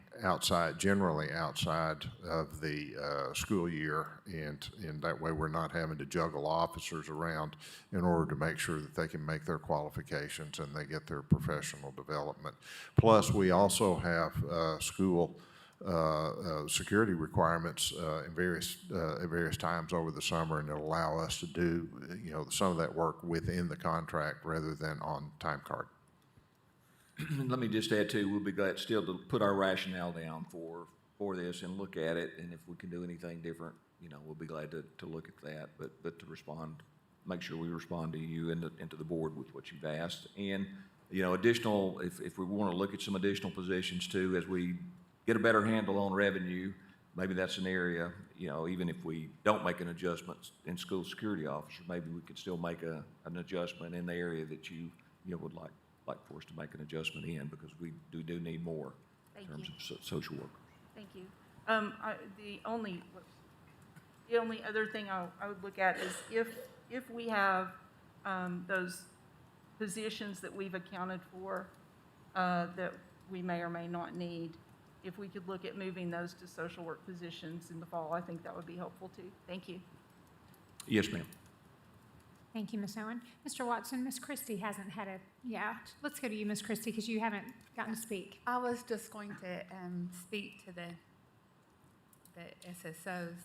generally outside of the school year, and that way we're not having to juggle officers around in order to make sure that they can make their qualifications and they get their professional development. Plus, we also have school security requirements at various times over the summer, and it'll allow us to do some of that work within the contract rather than on time card. Let me just add too, we'll be glad still to put our rationale down for this and look at it, and if we can do anything different, we'll be glad to look at that, but to respond, make sure we respond to you and to the board with what you've asked. And, additional, if we want to look at some additional positions too, as we get a better handle on revenue, maybe that's an area, even if we don't make an adjustment in school security officers, maybe we could still make an adjustment in the area that you would like for us to make an adjustment in, because we do need more in terms of social workers. Thank you. The only other thing I would look at is if we have those positions that we've accounted for that we may or may not need, if we could look at moving those to social work positions in the fall, I think that would be helpful too. Thank you. Yes, ma'am. Thank you, Ms. Owen. Mr. Watson, Ms. Christie hasn't had let's go to you, Ms. Christie, because you haven't gotten to speak. I was just going to speak to the SSOs.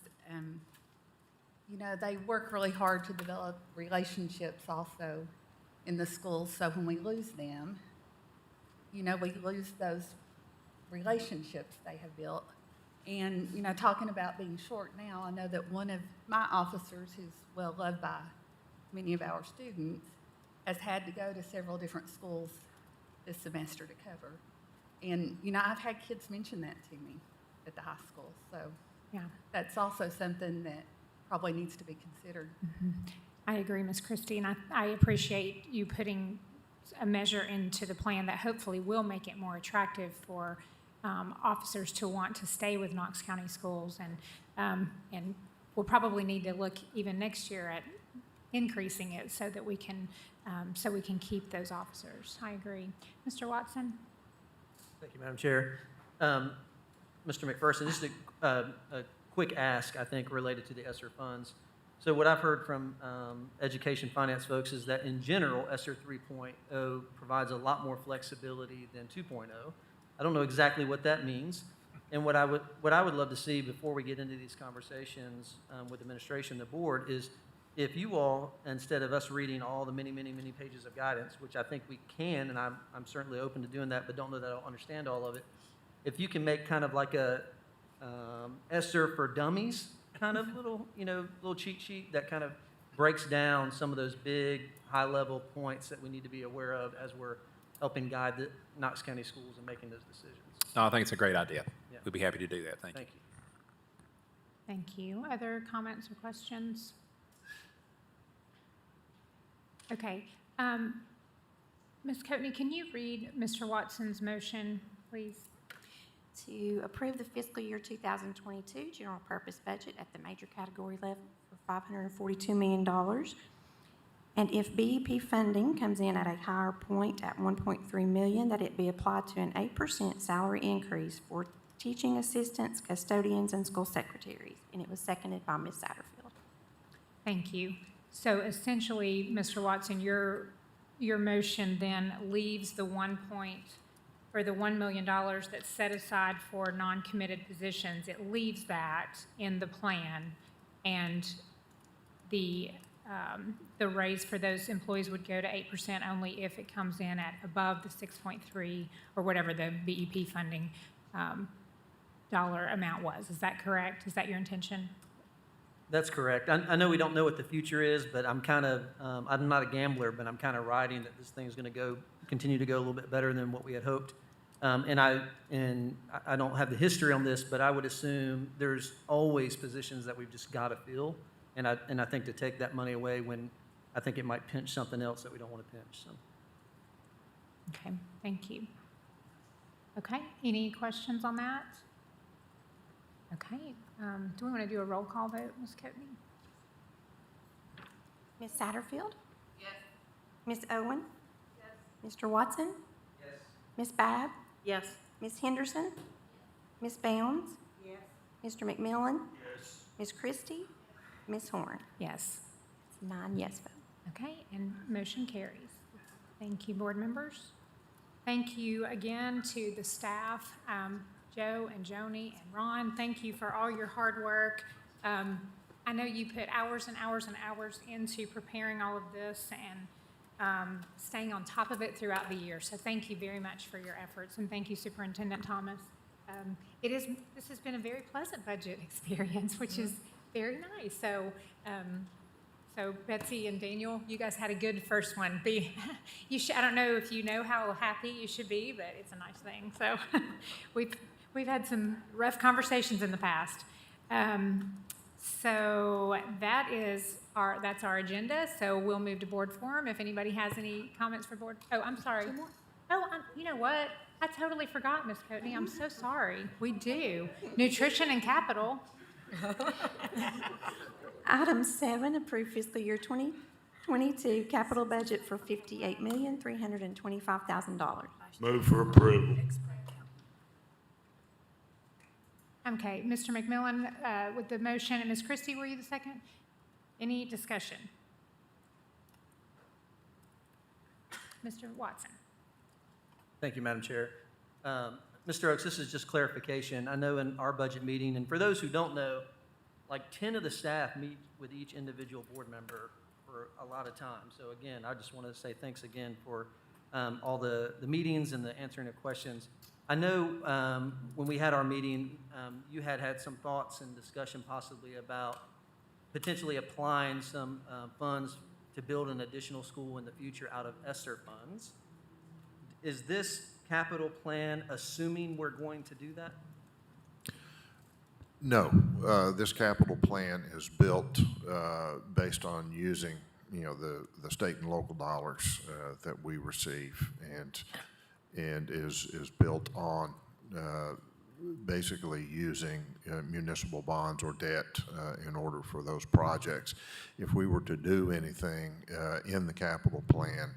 They work really hard to develop relationships also in the schools, so when we lose them, we lose those relationships they have built. And, talking about being short now, I know that one of my officers, who's well loved by many of our students, has had to go to several different schools this semester to cover. And, I've had kids mention that to me at the high school. So that's also something that probably needs to be considered. Mm-hmm. I agree, Ms. Christie, and I appreciate you putting a measure into the plan that hopefully will make it more attractive for officers to want to stay with Knox County schools. And we'll probably need to look even next year at increasing it so that we can keep those officers. I agree. Mr. Watson? Thank you, Madam Chair. Mr. McPherson, just a quick ask, I think, related to the ESSER funds. So what I've heard from education finance folks is that in general, ESSER 3.0 provides a lot more flexibility than 2.0. I don't know exactly what that means. And what I would love to see before we get into these conversations with administration and the board is if you all, instead of us reading all the many, many, many pages of guidance, which I think we can, and I'm certainly open to doing that, but don't know that I'll understand all of it, if you can make kind of like a ESSER for dummies kind of little cheat sheet that kind of breaks down some of those big, high-level points that we need to be aware of as we're helping guide the Knox County schools in making those decisions. No, I think it's a great idea. Yeah. We'd be happy to do that. Thank you. Thank you. Other comments or questions? Okay. Ms. Coatney, can you read Mr. Watson's motion, please? To approve the fiscal year 2022 general purpose budget at the major category level for $542 million. And if BEP funding comes in at a higher point at $1.3 million, that it be applied to an 8% salary increase for teaching assistants, custodians, and school secretaries. And it was seconded by Ms. Satterfield. Thank you. So essentially, Mr. Watson, your motion then leaves the $1 million that's set aside for non-committed positions. It leaves that in the plan, and the raise for those employees would go to 8% only if it comes in at above the 6.3 or whatever the BEP funding dollar amount was. Is that correct? Is that your intention? That's correct. I know we don't know what the future is, but I'm kind of, I'm not a gambler, but I'm kind of riding that this thing's going to continue to go a little bit better than what we had hoped. And I don't have the history on this, but I would assume there's always positions that we've just got to fill. And I think to take that money away when I think it might pinch something else that we don't want to pinch, so. Okay, thank you. Okay, any questions on that? Okay, do we want to do a roll call vote, Ms. Coatney? Ms. Satterfield? Yes. Ms. Owen? Yes. Mr. Watson? Yes. Ms. Babb? Yes. Ms. Henderson? Ms. Bounds? Yes. Mr. McMillan? Yes. Ms. Christie? Ms. Horn? Yes. It's 9 yes votes. Okay, and motion carries. Thank you, board members. Thank you again to the staff, Joe and Joni and Ron. Thank you for all your hard work. I know you put hours and hours and hours into preparing all of this and staying on top of it throughout the year. So thank you very much for your efforts, and thank you, Superintendent Thomas. This has been a very pleasant budget experience, which is very nice. So, so Betsy and Daniel, you guys had a good first one. I don't know if you know how happy you should be, but it's a nice thing. So we've had some rough conversations in the past. So that's our agenda. So we'll move to board forum. If anybody has any comments for board. Oh, I'm sorry. Oh, you know what? I totally forgot, Ms. Coatney. I'm so sorry. We do. Nutrition and capital. Item 7, approve fiscal year 2022 capital budget for $58,325,000. Move for approval. Okay, Mr. McMillan with the motion, and Ms. Christie, were you the second? Any discussion? Mr. Watson. Thank you, Madam Chair. Mr. Oaks, this is just clarification. I know in our budget meeting, and for those who don't know, like 10 of the staff meet with each individual board member for a lot of time. So again, I just want to say thanks again for all the meetings and the answering of questions. I know when we had our meeting, you had some thoughts and discussion possibly about potentially applying some funds to build an additional school in the future out of ESSER funds. Is this capital plan assuming we're going to do that? No, this capital plan is built based on using, the state and local dollars that we receive, and is built on basically using municipal bonds or debt in order for those projects. If we were to do anything in the capital plan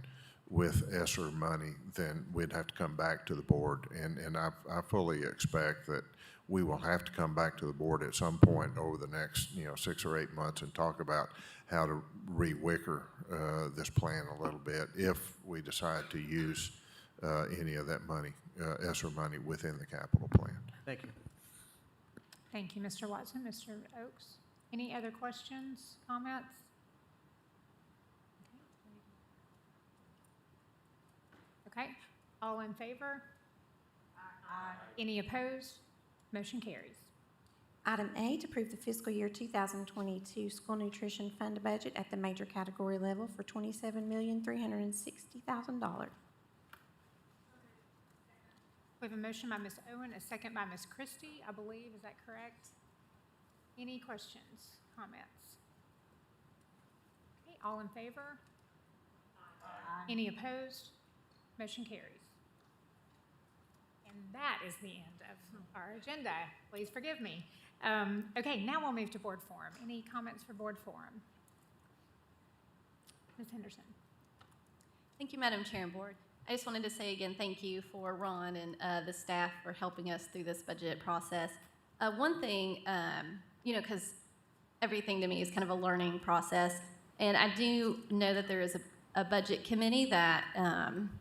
with ESSER money, then we'd have to come back to the board, and I fully expect that we will have to come back to the board at some point over the next 6 or 8 months and talk about how to re-wicker this plan a little bit if we decide to use any of that money, ESSER money, within the capital plan. Thank you. Thank you, Mr. Watson. Mr. Oaks, any other questions, comments? Okay, all in favor? Aye. Any opposed? Motion carries. Item 8, approve the fiscal year 2022 school nutrition fund budget at the major category level for $27,360,000. We have a motion by Ms. Owen, a second by Ms. Christie, I believe. Is that correct? Any questions, comments? Okay, all in favor? Aye. Any opposed? Motion carries. And that is the end of our agenda. Please forgive me. Okay, now we'll move to board forum. Any comments for board forum? Ms. Henderson? Thank you, Madam Chair and Board. I just wanted to say again, thank you for Ron and the staff for helping us through this budget process. One thing, because everything to me is kind of a learning process, and I do know that there is a budget committee that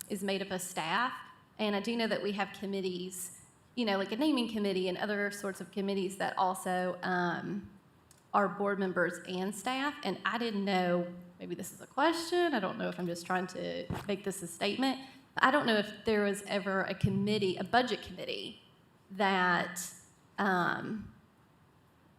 is made up of staff, and I do know that we have committees, like a naming committee and other sorts of committees that also are board members and staff, and I didn't know, maybe this is a question, I don't know if I'm just trying to make this a statement, but I don't know if there was ever a committee, a budget committee, that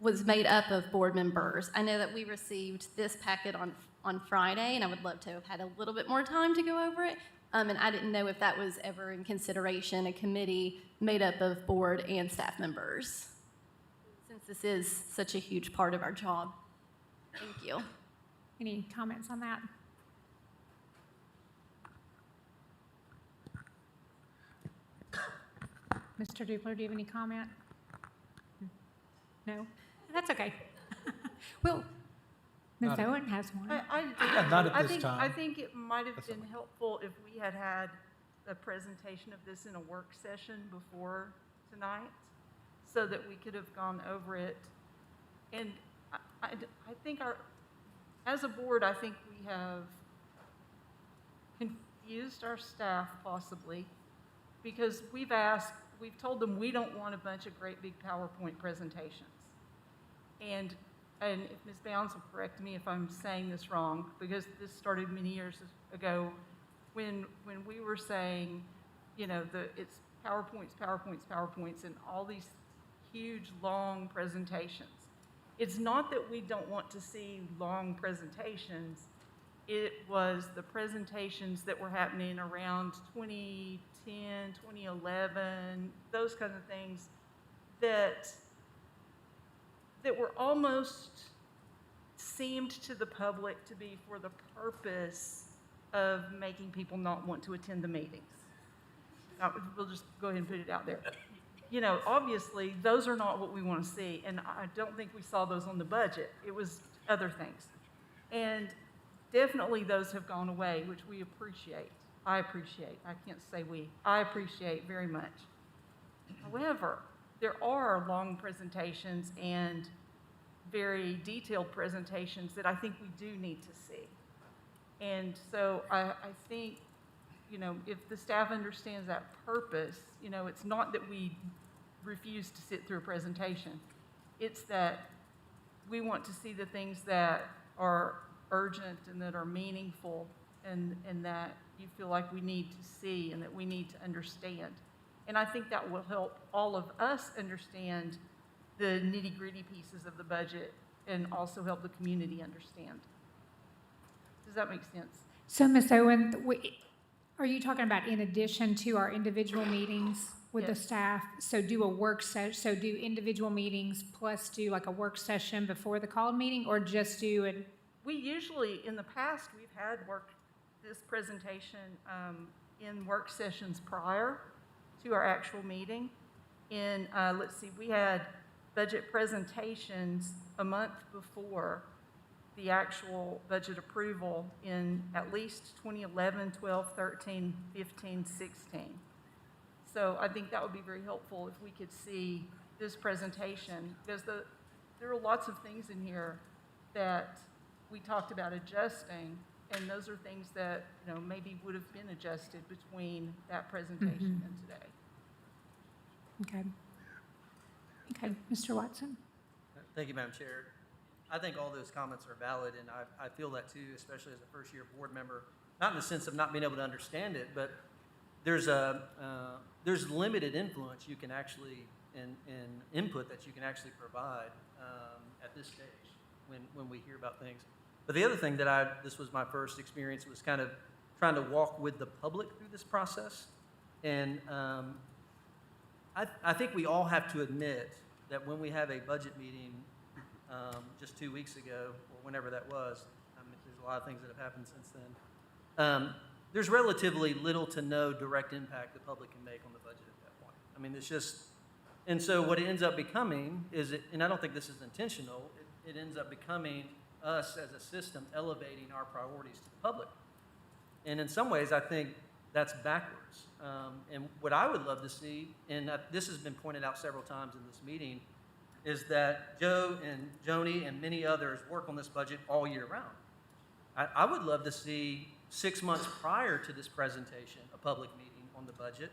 was made up of board members. I know that we received this packet on Friday, and I would love to have had a little bit more time to go over it, and I didn't know if that was ever in consideration, a committee made up of board and staff members, since this is such a huge part of our job. Thank you. Any comments on that? Mr. Dupler, do you have any comment? No? That's okay. Well, Ms. Not- Owen has one. Not at this time. I think it might have That's been all. helpful if we had had a presentation of this in a work session before tonight, so that we could have gone over it. And I think as a board, I think we have confused our staff possibly, because we've told them we don't want a bunch of great big PowerPoint presentations. And if Ms. Bounds will correct me if I'm saying this wrong, because this started many years ago, when we were saying, it's PowerPoints, and all these huge, long presentations. It's not that we don't want to see long presentations. It was the presentations that were happening around 2010, 2011, those kinds of things that were almost seemed to the public to be for the purpose of making people not want to attend the meetings. Now, we'll just go ahead and put it out there. Obviously, those are not what we want to see, and I don't think we saw those on the budget. It was other things. And definitely those have gone away, which we appreciate. I appreciate. I can't say we. I appreciate very much. However, there are long presentations and very detailed presentations that I think we do need to see. And so I think, if the staff understands that purpose, it's not that we refuse to sit through a presentation. It's that we want to see the things that are urgent and that are meaningful and that you feel like we need to see and that we need to understand. And I think that will help all of us understand the nitty-gritty pieces of the budget and also help the community understand. Does that make sense? So, Ms. Owen, are you talking about in addition to our individual meetings with the Yes. staff? So do a work session, so do individual meetings plus do like a work session before the called meeting, or just do it? We usually, in the past, we've had this presentation in work sessions prior to our actual meeting. Let's see, we had budget presentations a month before the actual budget approval in at least 2011, 12, 13, 15, 16. So I think that would be very helpful if we could see this presentation, because there are lots of things in here that we talked about adjusting, and those are things that, maybe would have been adjusted between that presentation and today. Okay. Okay, Mr. Watson? Thank you, Madam Chair. I think all those comments are valid, and I feel that too, especially as a first-year board member. Not in the sense of not being able to understand it, but there's limited influence you can actually, and input that you can actually provide at this stage when we hear about things. But the other thing this was my first experience, was kind of trying to walk with the public through this process. And I think we all have to admit that when we have a budget meeting just 2 weeks ago, or whenever that was, I mean, there's a lot of things that have happened since then, there's relatively little to no direct impact the public can make on the budget at that point. I mean, it's just, and so what it ends up becoming is, and I don't think this is intentional, it ends up becoming us as a system elevating our priorities to the public. And in some ways, I think that's backwards. And what I would love to see, and this has been pointed out several times in this meeting, is that Joe and Joni and many others work on this budget all year round. I would love to see 6 months prior to this presentation, a public meeting on the budget,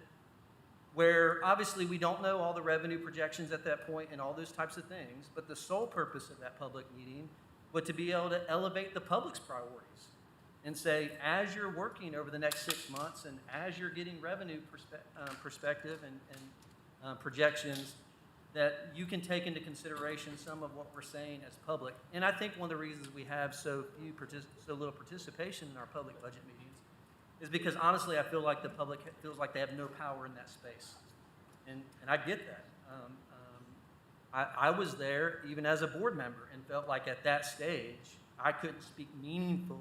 where obviously we don't know all the revenue projections at that point and all those types of things, but the sole purpose of that public meeting was to be able to elevate the public's priorities and say, as you're working over the next 6 months and as you're getting revenue perspective and projections, that you can take into consideration some of what we're saying as public. And I think one of the reasons we have so little participation in our public budget meetings is because honestly, I feel like the public feels like they have no power in that space. And I get that. I was there even as a board member and felt like at that stage, I couldn't speak meaningfully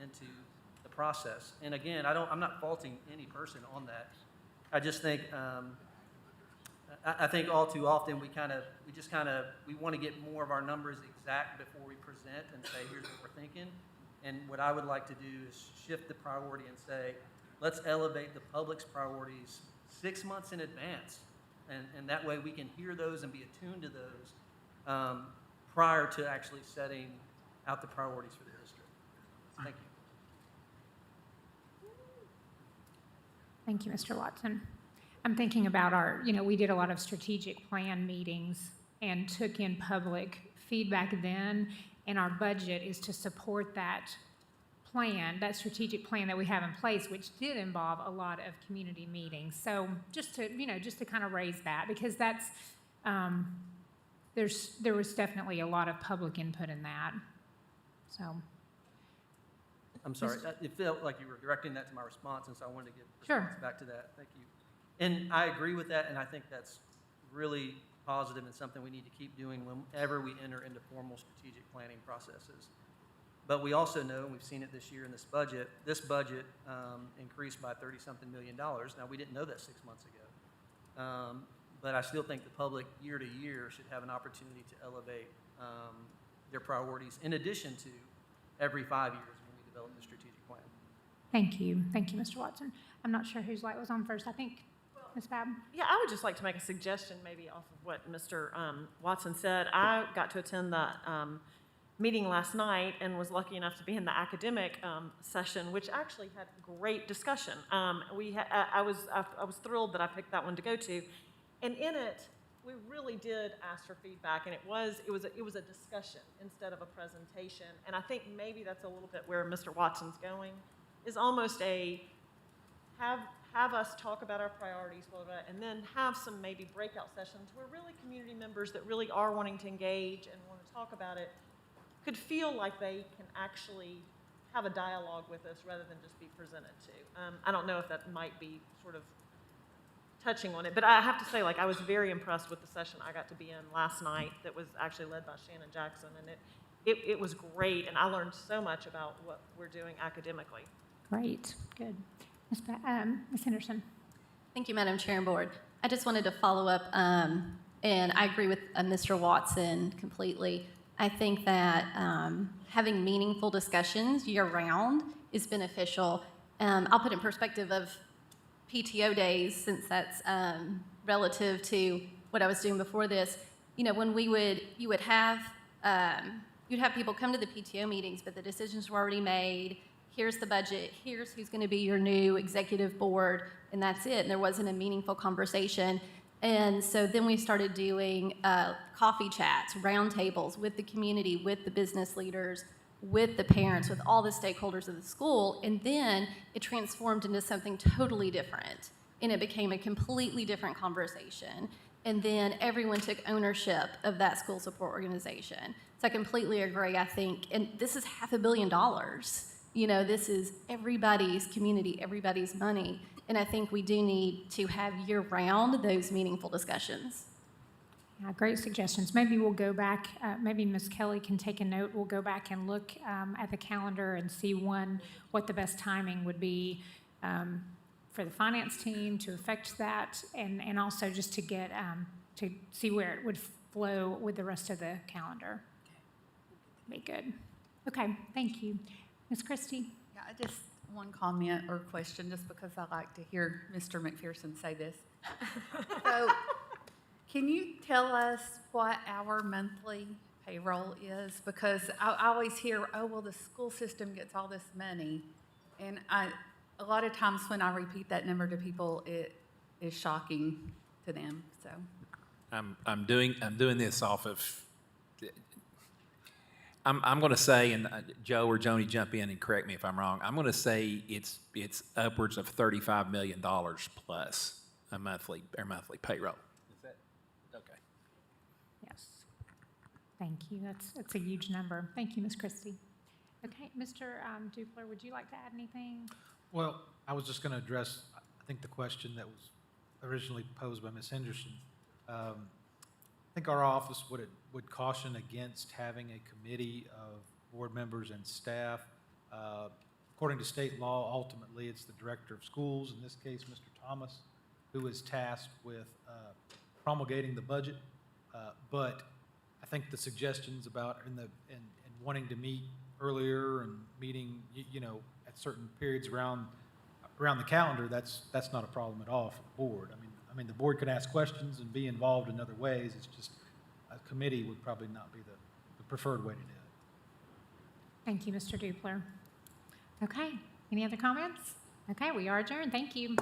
into the process. And again, I'm not faulting any person on that. I just think, I think all too often we want to get more of our numbers exact before we present and say, here's what we're thinking. And what I would like to do is shift the priority and say, let's elevate the public's priorities 6 months in advance. And that way we can hear those and be attuned to those prior to actually setting out the priorities for the district. Thank you. Thank you, Mr. Watson. I'm thinking about we did a lot of strategic plan meetings and took in public feedback then, and our budget is to support that plan, that strategic plan that we have in place, which did involve a lot of community meetings. So just to kind of raise that, because that's, there was definitely a lot of public input in that. So. I'm sorry, it felt like you were directing that to my response, and so I wanted to give Sure. response back to that. Thank you. And I agree with that, and I think that's really positive and something we need to keep doing whenever we enter into formal strategic planning processes. But we also know, and we've seen it this year in this budget increased by $30-something million. Now, we didn't know that 6 months ago. But I still think the public, year to year, should have an opportunity to elevate their priorities in addition to every 5 years when we develop the strategic plan. Thank you, Mr. Watson. I'm not sure whose light was on first. I think Ms. Babb. Yeah, I would just like to make a suggestion maybe off of what Mr. Watson said. I got to attend the meeting last night and was lucky enough to be in the academic session, which actually had great discussion. I was thrilled that I picked that one to go to, and in it we really did ask for feedback, and it was a discussion instead of a presentation. And I think maybe that's a little bit where Mr. Watson's going, is almost a have us talk about our priorities, blah, blah, blah, and then have some maybe breakout sessions where really community members that really are wanting to engage and want to talk about it could feel like they can actually have a dialogue with us rather than just be presented to. I don't know if that might be sort of touching on it, but I have to say, I was very impressed with the session I got to be in last night that was actually led by Shannon Jackson, and it was great, and I learned so much about what we're doing academically. Great, good. Ms. Henderson. Thank you, Madam Chair and Board. I just wanted to follow up, and I agree with Mr. Watson completely. I think that having meaningful discussions year-round is beneficial. I'll put in perspective of PTO days, since that's relative to what I was doing before this. When you'd have people come to the PTO meetings, but the decisions were already made. Here's the budget, here's who's going to be your new executive board, and that's it. And there wasn't a meaningful conversation. And so then we started doing coffee chats, roundtables with the community, with the business leaders, with the parents, with all the stakeholders of the school. And then it transformed into something totally different. And it became a completely different conversation. And then everyone took ownership of that school support organization. So I completely agree, I think. And this is $500 million. This is everybody's community, everybody's money. And I think we do need to have year-round those meaningful discussions. Yeah, great suggestions. Maybe we'll go back, maybe Ms. Kelly can take a note. We'll go back and look at the calendar and see what the best timing would be for the finance team to affect that, and also just to get, to see where it would flow with the rest of the calendar. Be good. Okay, thank you. Ms. Christie? Yeah, I just, one comment or question, just because I like to hear Mr. McPherson say this. So, can you tell us what our monthly payroll is? Because I always hear, oh, well, the school system gets all this money. And a lot of times when I repeat that number to people, it is shocking to them, so. I'm doing this off of, I'm going to say, and Joe or Joni jump in and correct me if I'm wrong, I'm going to say it's upwards of $35 million plus our monthly payroll. Is that, okay. Yes. Thank you. That's a huge number. Thank you, Ms. Christie. Okay, Mr. Dupler, would you like to add anything? Well, I was just going to address, I think, the question that was originally posed by Ms. Henderson. I think our office would caution against having a committee of board members and staff. According to state law, ultimately, it's the director of schools, in this case, Mr. Thomas, who is tasked with promulgating the budget. But I think the suggestions about in wanting to meet earlier and meeting, at certain periods around the calendar, that's not a problem at all for the board. I mean, the board could ask questions and be involved in other ways. It's just a committee would probably not be the preferred way to do it. Thank you, Mr. Dupler. Okay, any other comments? Okay, we are adjourned. Thank you.